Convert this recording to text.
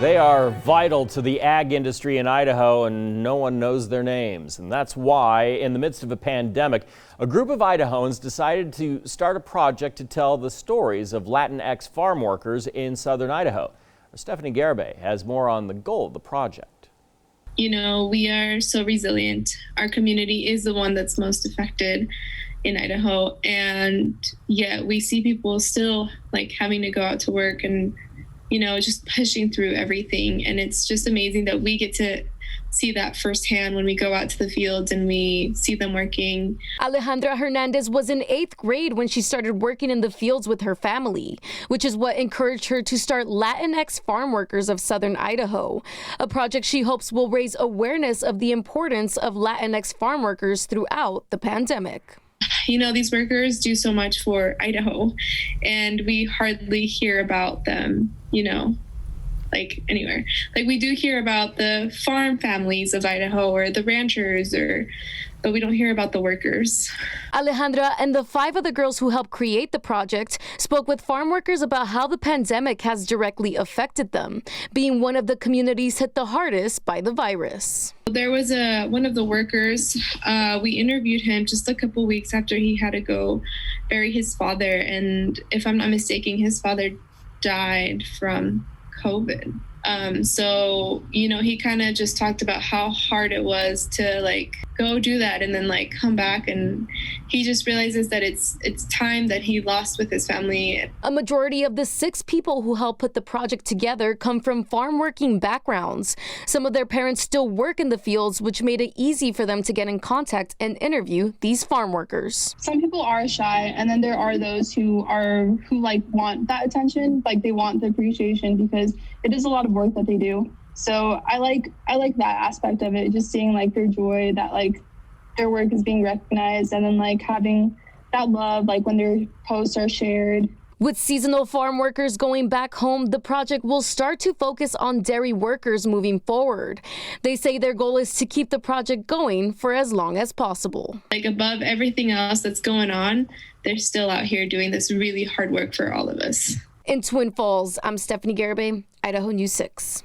They are vital to the ag industry in Idaho, and no one knows their names. And that's why, in the midst of a pandemic, a group of Idahoans decided to start a project to tell the stories of Latinx farm workers in southern Idaho. Stephanie Garibay has more on the goal of the project. You know, we are so resilient. Our community is the one that's most affected in Idaho. And yet we see people still having to go out to work and, just pushing through everything. And it's just amazing that we get to see that firsthand when we go out to the fields and we see them working. Alejandra Hernandez was in 8th grade when she started working in the fields with her family, which is what encouraged her to start Latinx Farm Workers of Southern Idaho, a project she hopes will raise awareness of the importance of Latinx farm workers throughout the pandemic. These workers do so much for Idaho, and we hardly hear about them, anywhere. We do hear about the farm families of Idaho or the ranchers, but we don't hear about the workers. Alejandra and the 5 other girls who helped create the project spoke with farm workers about how the pandemic has directly affected them, being one of the communities hit the hardest by the virus. There was one of the workers, we interviewed him just a couple weeks after he had to go bury his father. And if I'm not mistaken, his father died from COVID. He kind of just talked about how hard it was to go do that and then come back, and he just realizes that it's time that he lost with his family. A majority of the 6 people who helped put the project together come from farm working backgrounds. Some of their parents still work in the fields, which made it easy for them to get in contact and interview these farm workers. Some people are shy, and then there are those who want that attention, they want the appreciation, because it is a lot of work that they do. So I like that aspect of it, just seeing their joy that their work is being recognized, and then having that love when their posts are shared. With seasonal farm workers going back home, the project will start to focus on dairy workers moving forward. They say their goal is to keep the project going for as long as possible. Above everything else that's going on, they're still out here doing this really hard work for all of us. In Twin Falls, I'm Stephanie Garibay, Idaho News 6.